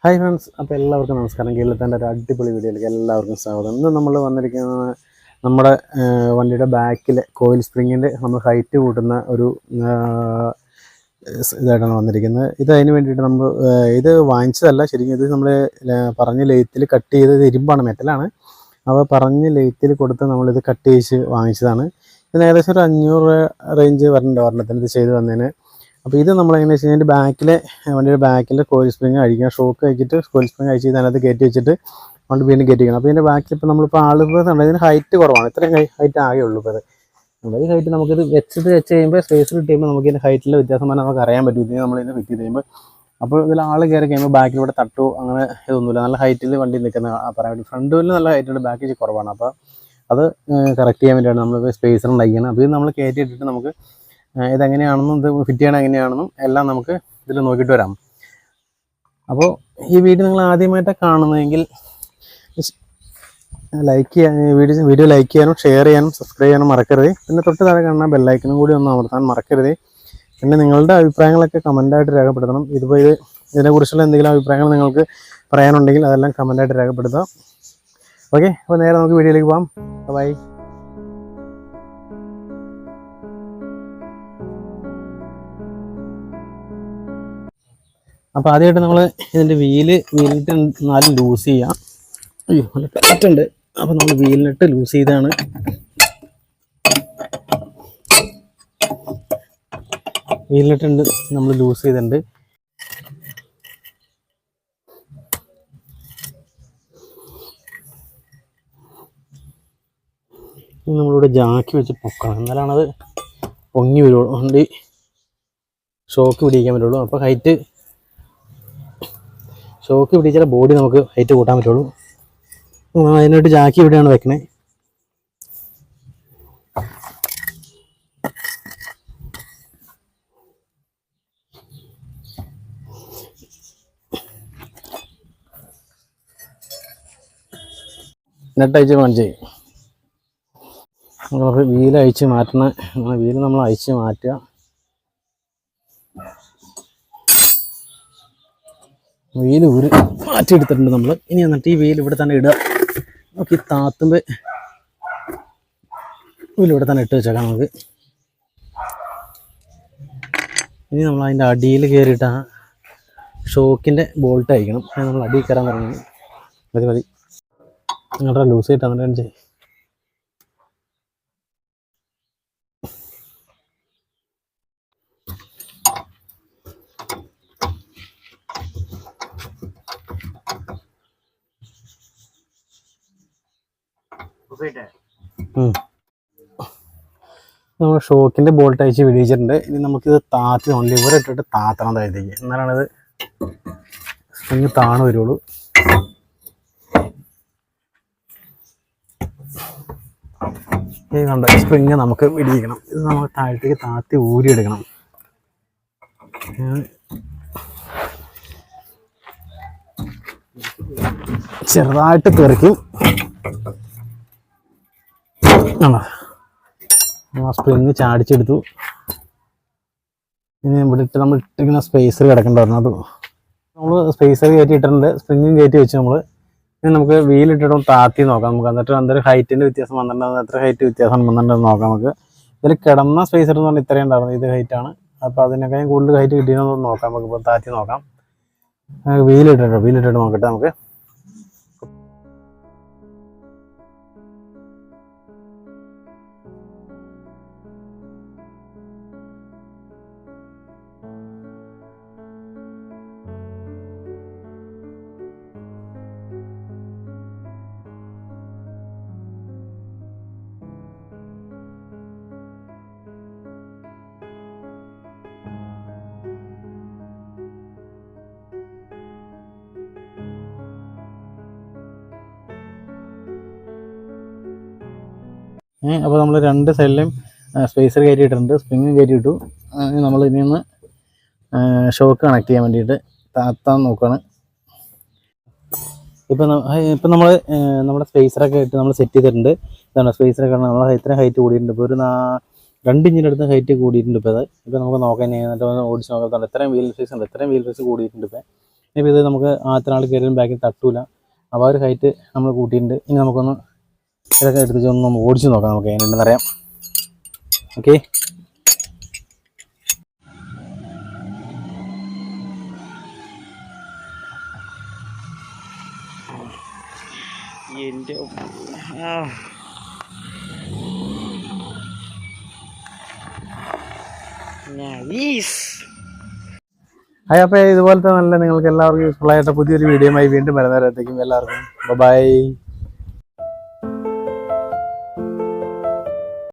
Hi friends, അപ്പോൾ എല്ലാവർക്കും നമസ്കാരം. കേരളത്തിൻ്റെ ഒരു അടിപൊളി വീഡിയോയിലേക്ക് എല്ലാവർക്കും സ്വാഗതം. ഇന്ന് നമ്മൾ വന്നിരിക്കുന്നത് നമ്മുടെ വണ്ടിയുടെ ബാക്കിലെ കോയിൽ സ്പ്രിങ്ങിൻ്റെ നമ്മൾ ഹൈറ്റ് കൂട്ടുന്ന ഒരു ഇതായിട്ടാണ് വന്നിരിക്കുന്നത്. ഇത് അതിന് വേണ്ടിയിട്ട് നമ്മൾ ഇത് വാങ്ങിച്ചതല്ല, ശരിക്കും ഇത് നമ്മൾ പറഞ്ഞ ലെയ്ത്തിൽ കട്ട് ചെയ്തത് ഇരുമ്പാണ്, മെറ്റലാണ്. അപ്പോൾ പറഞ്ഞ ലെയ്ത്തിൽ കൊടുത്ത് നമ്മളിത് കട്ട് ചെയ്ത് വാങ്ങിച്ചതാണ്. ഇതിന് ഏകദേശം ഒരു 500 റേഞ്ച് വരേണ്ട ഒരെണ്ണത്തിന് ഇത് ചെയ്ത് വന്നതിന്. അപ്പോൾ ഇത് നമ്മളെങ്ങനെ വെച്ച് കഴിഞ്ഞാൽ ബാക്കിലെ വണ്ടിയുടെ ബാക്കിലെ കോയിൽ സ്പ്രിങ് അഴിക്കണം, ഷോക്ക് അയച്ചിട്ട് കോയിൽ സ്പ്രിങ് അഴിച്ച് അതിനകത്ത് കയറ്റി വെച്ചിട്ട് വണ്ടി വീണ്ടും കയറ്റിക്കണം. അപ്പോൾ ഇതിൻ്റെ ബാക്കിൽ ഇപ്പോൾ നമ്മളിപ്പോൾ ആളുണ്ട്, ഇതിന് ഹൈറ്റ് കുറവാണ്, ഇത്രയും ഹൈറ്റ് ആകെ ഉള്ളൂ. ഇപ്പോൾ അപ്പോൾ ഈ ഹൈറ്റ് നമുക്കിത് വെച്ച് കഴിയുമ്പോൾ സ്പേസിൽ ഇട്ട് കഴിയുമ്പോൾ നമുക്ക് ഇതിൻ്റെ ഹൈറ്റിലെ വ്യത്യാസം പറഞ്ഞാൽ നമുക്ക് അറിയാൻ പറ്റും. ഇതിന് നമ്മളിതിനെ ഫിറ്റ് ചെയ്ത് കഴിയുമ്പോൾ അപ്പോൾ ഇതിൽ ആൾ കയറി കഴിയുമ്പോൾ ബാക്കിലൂടെ തട്ടോ അങ്ങനെ ഇതൊന്നുമില്ല, നല്ല ഹൈറ്റിൽ വണ്ടി നിൽക്കുന്ന പറയാൻ പറ്റും. ഫ്രണ്ട് വീലിൽ നല്ല ഹൈറ്റുണ്ട്, ബാക്കിൽ കുറവാണ്. അപ്പോൾ അത് കറക്റ്റ് ചെയ്യാൻ വേണ്ടിയാണ് നമ്മൾ സ്പേസർ ഉണ്ടാക്കിയത്. അപ്പോൾ ഇത് നമ്മൾ കയറ്റി ഇട്ടിട്ട് നമുക്ക് ഇതെങ്ങനെയാണെന്നും ഇത് ഫിറ്റ് ചെയ്യണം എങ്ങനെയാണെന്നും എല്ലാം നമുക്ക് ഇതിൽ നോക്കിയിട്ട് വരാം. അപ്പോൾ ഈ വീഡിയോ നിങ്ങൾ ആദ്യമായിട്ടാണ് കാണുന്നതെങ്കിൽ ലൈക്ക് ചെയ്യാൻ വീഡിയോ ലൈക്ക് ചെയ്യാനും ഷെയർ ചെയ്യാനും സബ്സ്ക്രൈബ് ചെയ്യാനും മറക്കരുത്. പിന്നെ തൊട്ട് താഴെ കാണുന്ന ബെല്ലൈക്കനും കൂടി ഒന്ന് അമർത്താൻ മറക്കരുത്. പിന്നെ നിങ്ങളുടെ അഭിപ്രായങ്ങളൊക്കെ കമൻറ്റായിട്ട് രേഖപ്പെടുത്തണം. ഇതിനെക്കുറിച്ചുള്ള എന്തെങ്കിലും അഭിപ്രായങ്ങൾ നിങ്ങൾക്ക് പറയാനുണ്ടെങ്കിൽ അതെല്ലാം കമൻറ്റായിട്ട് രേഖപ്പെടുത്താം. ഓക്കെ, അപ്പോൾ നേരെ നമുക്ക് വീഡിയോയിലേക്ക് പോകാം. ബൈ. അപ്പോൾ ആദ്യമായിട്ട് നമ്മൾ ഇതിൻ്റെ വീലിട്ട് നാലും ലൂസ് ചെയ്യാം. അയ്യോ, നല്ല കാറ്റുണ്ട്. അപ്പോൾ നമ്മൾ വീലിനിട്ട് ലൂസ് ചെയ്താണ്. വീലിനിട്ടുണ്ട് നമ്മൾ ലൂസ് ചെയ്തിട്ടുണ്ട്. നമ്മളിവിടെ ജാക്കി വെച്ച് പൊക്കണം, എന്നാലാണത് പൊങ്ങി വരുള്ളൂ, വണ്ടി ഷോക്ക് പിടിക്കാൻ പറ്റുള്ളൂ. അപ്പോൾ ഷോക്ക് പിടിച്ചാൽ ബോഡി നമുക്ക് ഹൈറ്റ് കൂട്ടാൻ പറ്റുള്ളൂ. അതിനായിട്ട് ജാക്കി ഇവിടെയാണ് വെക്കണേ. നെട്ടയച്ച് കാണിച്ചേ, വീല് അഴിച്ച് മാറ്റണ, വീല് നമ്മൾ അഴിച്ച് മാറ്റുക. വീല് മാറ്റിയെടുത്തിട്ടുണ്ട് നമ്മൾ. ഇനി എന്നിട്ട് ഈ വീല് ഇവിടെ തന്നെ ഇടുക. നമുക്ക് ഈ താത്തുമ്പോൾ വീല് ഇവിടെ തന്നെ ഇട്ട് വെച്ചേക്കാം നമുക്ക്. ഇനി നമ്മൾ അതിൻ്റെ അടിയിൽ കയറിയിട്ട് ആ ഷോക്കിൻ്റെ ബോൾട്ട് അയക്കണം. നമ്മൾ അടിയിൽ കയറാൻ തുടങ്ങി. മതി നിങ്ങളുടെ ലൂസ് ചെയ്തിട്ട് എന്നിട്ട് ചെയ്യും. നമ്മൾ ഷോക്കിൻ്റെ ബോൾട്ട് അയച്ച് വിടിയിച്ചിട്ടുണ്ട്. ഇനി നമുക്കിത് താത്തി ലിവർ ഇട്ടിട്ട് താത്തണം താഴത്തേക്ക്, എന്നാലാണിത് സ്പ്രിങ് താണു വരുള്ളൂ. ഈ കണ്ട സ്പ്രിങ് നമുക്ക് വിടിയിക്കണം. ഇത് നമുക്ക് താഴത്തേക്ക് താത്തി ഊരിയെടുക്കണം. ചെറുതായിട്ട് തെറിക്കും. ആ സ്പ്രിങ് ചാടിച്ചെടുത്തു. ഇനി ഇവിടെ ഇട്ട് നമ്മൾ ഇട്ടിരിക്കുന്ന സ്പേസർ കിടക്കേണ്ടതായിരുന്നു. അത് നമ്മൾ സ്പേസർ കയറ്റി ഇട്ടിട്ടുണ്ട്, സ്പ്രിങ്ങും കയറ്റി വെച്ച് നമ്മൾ. ഇനി നമുക്ക് വീലിട്ടിട്ടും താത്തി നോക്കാം. നമുക്ക് എന്നിട്ട് എന്തൊരു ഹൈറ്റിൻ്റെ വ്യത്യാസം വന്നിട്ടുണ്ടോ, എത്ര ഹൈറ്റ് വ്യത്യാസം വന്നിട്ടുണ്ടെന്ന് നോക്കാം. നമുക്ക് ഇതിൽ കിടന്ന സ്പേസർ എന്ന് പറഞ്ഞാൽ ഇത്രയും ഉണ്ടായിരുന്നു, ഇത് ഹൈറ്റാണ്. അപ്പോൾ അതിനേക്കാളും കൂടുതൽ ഹൈറ്റ് കിട്ടിയെന്നൊന്ന് നോക്കാം. നമുക്കിപ്പോൾ താത്തി നോക്കാം. വീലിട്ടിട്ട് നോക്കട്ടെ നമുക്ക്. അപ്പോൾ നമ്മൾ രണ്ട് സൈഡിലും സ്പേസർ കയറ്റിയിട്ടുണ്ട്, സ്പ്രിങ്ങും കയറ്റിയിട്ടു. നമ്മൾ ഇനി ഒന്ന് ഷോക്ക് കണക്ട് ചെയ്യാൻ വേണ്ടിയിട്ട് താത്താൻ നോക്കുകയാണ്. ഇപ്പം നമ്മൾ നമ്മുടെ സ്പേസറൊക്കെ ഇട്ട് നമ്മൾ സെറ്റ് ചെയ്തിട്ടുണ്ട്. ഇതാണ് സ്പേസറൊക്കെ നമ്മൾ ഇത്രയും ഹൈറ്റ് കൂടിയിട്ടുണ്ട്. ഇപ്പോൾ ഒരു 2 ഇഞ്ചിൻ്റെ അടുത്ത് ഹൈറ്റ് കൂടിയിട്ടുണ്ട്. ഇപ്പോൾ നമുക്ക് നോക്കാൻ എന്നിട്ട് ഓടിച്ച് നോക്കാം. ഇത്രയും വീൽ ഫേസ് ഉണ്ട്, ഇത്രയും വീൽ ഫേസ് കൂടിയിട്ടുണ്ട്. ഇനിയിപ്പോൾ ഇത് നമുക്ക് ആദ്യത്തെ നാൾ കയറിയും ബാക്കിൽ തട്ടൂല. അപ്പോൾ ആ ഒരു ഹൈറ്റ് നമ്മൾ കൂട്ടിയിട്ടുണ്ട്. ഇനി നമുക്കൊന്ന് ഇതൊക്കെ എടുത്ത് ഒന്ന് ഓടിച്ച് നോക്കാം നമുക്ക് എങ്ങനെയുണ്ടെന്ന് അറിയാം. ഓക്കെ, എൻ്റെ അപ്പോൾ ഇതുപോലത്തെ നല്ല നിങ്ങൾക്ക് എല്ലാവർക്കും യൂസ്ഫുൾ ആയിട്ട് പുതിയൊരു വീഡിയോയുമായി വീണ്ടും വരുന്നവരത്തേക്കും എല്ലാവർക്കും ബൈ.